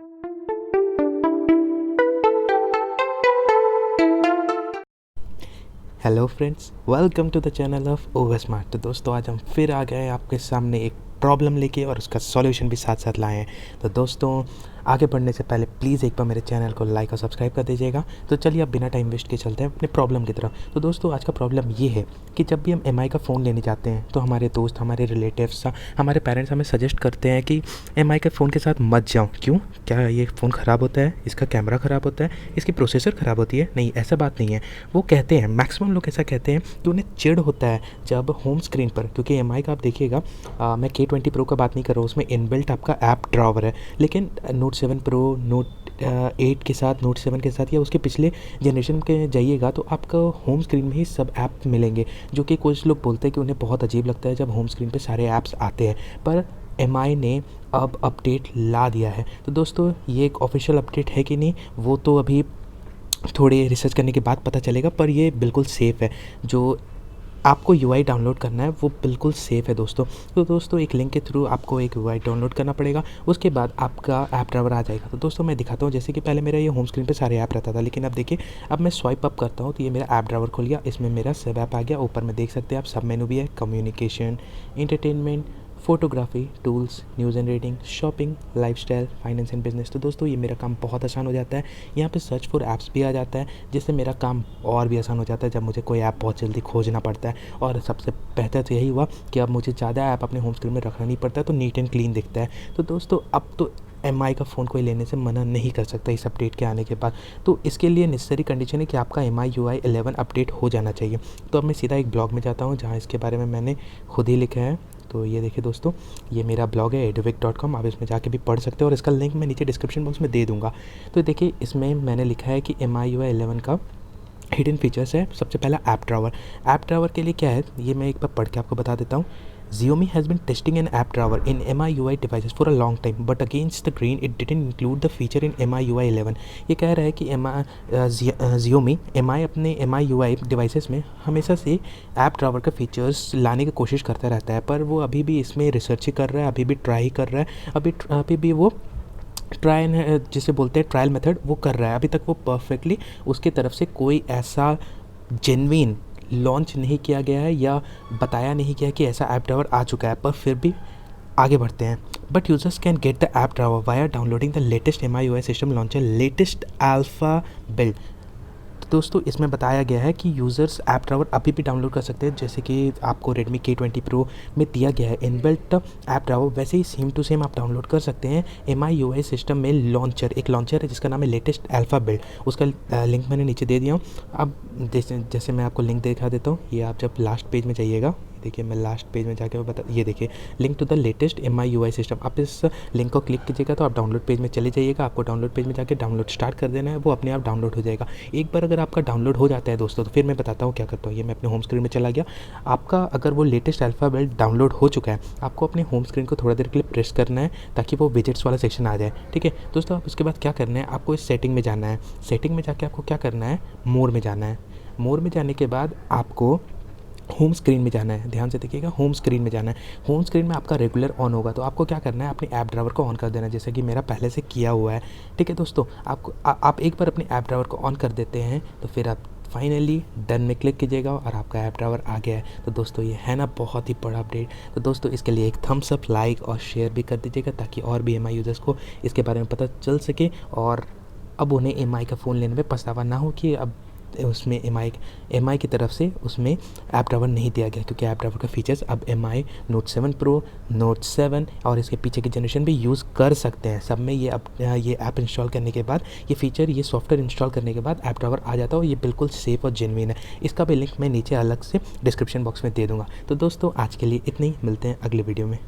Hello friends, welcome to the channel of Over Smart. तो दोस्तों, आज हम फिर आ गए आपके सामने एक प्रॉब्लम लेके और उसका सॉल्यूशन भी साथ साथ लाए हैं। तो दोस्तों, आगे बढ़ने से पहले प्लीज़ एक बार मेरे चैनल को लाइक और सब्सक्राइब कर दीजिएगा। तो चलिए अब बिना टाइम वेस्ट के चलते हैं अपने प्रॉब्लम की तरफ। तो दोस्तों, आज का प्रॉब्लम ये है कि जब भी हम एमआई का फ़ोन लेने जाते हैं तो हमारे दोस्त, हमारे रिलेटिव्स, हमारे पेरेंट्स हमें सजेस्ट करते हैं कि एमआई के फ़ोन के साथ मत जाओ। क्यों? क्या ये फ़ोन ख़राब होता है? इसका कैमरा ख़राब होता है? इसकी प्रोसेसर ख़राब होती है? नहीं, ऐसा बात नहीं है। वो कहते हैं, मैक्सिमम लोग ऐसा कहते हैं कि उन्हें चिढ़ होता है जब होम स्क्रीन पर, क्योंकि एमआई का आप देखिएगा, मैं K20 प्रो का बात नहीं कर रहा हूँ, उसमें इनबिल्ट आपका ऐप ड्रॉवर है। लेकिन नोट 7 प्रो, नोट 8 के साथ, नोट 7 के साथ या उसके पिछले जनरेशन के जाइएगा तो आपको होम स्क्रीन में ही सब ऐप मिलेंगे, जो कि कुछ लोग बोलते हैं कि उन्हें बहुत अजीब लगता है जब होम स्क्रीन पे सारे ऐप्स आते हैं। पर एमआई ने अब अपडेट ला दिया है। तो दोस्तों, ये एक ऑफिशियल अपडेट है कि नहीं, वो तो अभी थोड़ी रिसर्च करने के बाद पता चलेगा, पर ये बिल्कुल सेफ़ है। जो आपको यूआई डाउनलोड करना है वो बिल्कुल सेफ़ है दोस्तों। तो दोस्तों, एक लिंक के थ्रू आपको एक यूआई डाउनलोड करना पड़ेगा, उसके बाद आपका ऐप ड्राइवर आ जाएगा। तो दोस्तों, मैं दिखाता हूँ। जैसे कि पहले मेरा ये होम स्क्रीन पे सारे ऐप रहता था, लेकिन अब देखिए, अब मैं स्वाइप अप करता हूँ तो ये मेरा ऐप ड्राइवर खुल गया, इसमें मेरा सब ऐप आ गया। ऊपर में देख सकते हैं आप, सब मेनू भी है, communication, entertainment, photography, tools, news and rating, shopping, lifestyle, finance and business. तो दोस्तों, ये मेरा काम बहुत आसान हो जाता है। यहाँ पे सर्च फॉर ऐप्स भी आ जाता है, जिससे मेरा काम और भी आसान हो जाता है जब मुझे कोई ऐप बहुत जल्दी खोजना पड़ता है। और सबसे बेहतर तो यही हुआ कि अब मुझे ज़्यादा ऐप अपने होम स्क्रीन में रखना नहीं पड़ता है, तो नीट एंड क्लीन दिखता है। तो दोस्तों, अब तो एमआई का फ़ोन कोई लेने से मना नहीं कर सकता इस अपडेट के आने के बाद। तो इसके लिए नेसेसरी कंडीशन है कि आपका एमआई यूआई 11 अपडेट हो जाना चाहिए। तो अब मैं सीधा एक ब्लॉग में जाता हूँ जहाँ इसके बारे में मैंने खुद ही लिखा है। तो ये देखिए दोस्तों, ये मेरा ब्लॉग है eduvic.com, आप इसमें जाके भी पढ़ सकते हो और इसका लिंक मैं नीचे डिस्क्रिप्शन बॉक्स में दे दूँगा। तो देखिए, इसमें मैंने लिखा है कि एमआई यूआई 11 का हिडन फीचर्स है। सबसे पहला ऐप ड्रावर। ऐप ड्रावर के लिए क्या है, ये मैं एक बार पढ़ के आपको बता देता हूँ। Xiaomi has been testing an app drawer in MIUI devices for a long time, but against the grain, it didn't include the feature in MIUI 11. ये कह रहा है कि Xiaomi MI अपने MIUI डिवाइसेस में हमेशा से ऐप ड्रावर का फीचर्स लाने की कोशिश करता रहता है, पर वो अभी भी इसमें रिसर्च ही कर रहा है, अभी भी ट्राई ही कर रहा है, अभी भी वो जिसे बोलते हैं ट्रायल मेथड, वो कर रहा है। अभी तक वो परफेक्टली उसकी तरफ से कोई ऐसा जेन्युइन लॉन्च नहीं किया गया है या बताया नहीं गया कि ऐसा ऐप ड्रावर आ चुका है। पर फिर भी आगे बढ़ते हैं। But users can get the app drawer via downloading the latest MIUI system launcher latest alpha build. तो दोस्तों, इसमें बताया गया है कि यूज़र्स ऐप ड्रावर अभी भी डाउनलोड कर सकते हैं, जैसे कि आपको Redmi K20 Pro में दिया गया है इनबिल्ट ऐप ड्रावर, वैसे ही सेम टू सेम आप डाउनलोड कर सकते हैं MIUI सिस्टम में लॉन्चर। एक लॉन्चर है जिसका नाम है लेटेस्ट अल्फा बिल्ड, उसका लिंक मैंने नीचे दे दिया हूँ। अब जैसे मैं आपको लिंक दिखा देता हूँ। ये आप जब लास्ट पेज में जाइएगा, देखिए मैं लास्ट पेज में जाके ये देखिए, link to the latest MIUI system. आप इस लिंक को क्लिक कीजिएगा तो आप डाउनलोड पेज में चले जाइएगा। आपको डाउनलोड पेज में जाके डाउनलोड स्टार्ट कर देना है, वो अपने आप डाउनलोड हो जाएगा। एक बार अगर आपका डाउनलोड हो जाता है दोस्तों, तो फिर मैं बताता हूँ क्या करता हूँ। ये मैं अपने होम स्क्रीन में चला गया। आपका अगर वो लेटेस्ट अल्फा बिल्ड डाउनलोड हो चुका है, आपको अपने होम स्क्रीन को थोड़ा देर के लिए प्रेस करना है ताकि वो विजेट्स वाला सेक्शन आ जाए। ठीक है दोस्तों, आप उसके बाद क्या करना है, आपको इस सेटिंग में जाना है। सेटिंग में जाके आपको क्या करना है, मोर में जाना है। मोर में जाने के बाद आपको होम स्क्रीन में जाना है। ध्यान से देखिएगा, होम स्क्रीन में जाना है। होम स्क्रीन में आपका रेगुलर ऑन होगा, तो आपको क्या करना है, अपने ऐप ड्राइवर को ऑन कर देना है, जैसे कि मेरा पहले से किया हुआ है। ठीक है दोस्तों, आप एक बार अपने ऐप ड्राइवर को ऑन कर देते हैं तो फिर आप फाइनली डन में क्लिक कीजिएगा और आपका ऐप ड्राइवर आ गया है। तो दोस्तों, ये है ना बहुत ही बड़ा अपडेट। तो दोस्तों, इसके लिए एक थम्स अप, लाइक और शेयर भी कर दीजिएगा ताकि और भी एमआई यूज़र्स को इसके बारे में पता चल सके और अब उन्हें एमआई का फ़ोन लेने में पछतावा ना हो कि अब उसमें एमआई की तरफ से उसमें ऐप ड्राइवर नहीं दिया गया, क्योंकि ऐप ड्राइवर का फीचर्स अब एमआई नोट 7 प्रो, नोट 7 और इसके पीछे की जनरेशन भी यूज़ कर सकते हैं। सब में ये ऐप इंस्टॉल करने के बाद, ये फीचर, ये सॉफ्टवेयर इंस्टॉल करने के बाद ऐप ड्राइवर आ जाता है और ये बिल्कुल सेफ़ और जेन्युइन है। इसका भी लिंक मैं नीचे अलग से डिस्क्रिप्शन बॉक्स में दे दूँगा। तो दोस्तों, आज के लिए इतना ही, मिलते हैं अगले वीडियो में।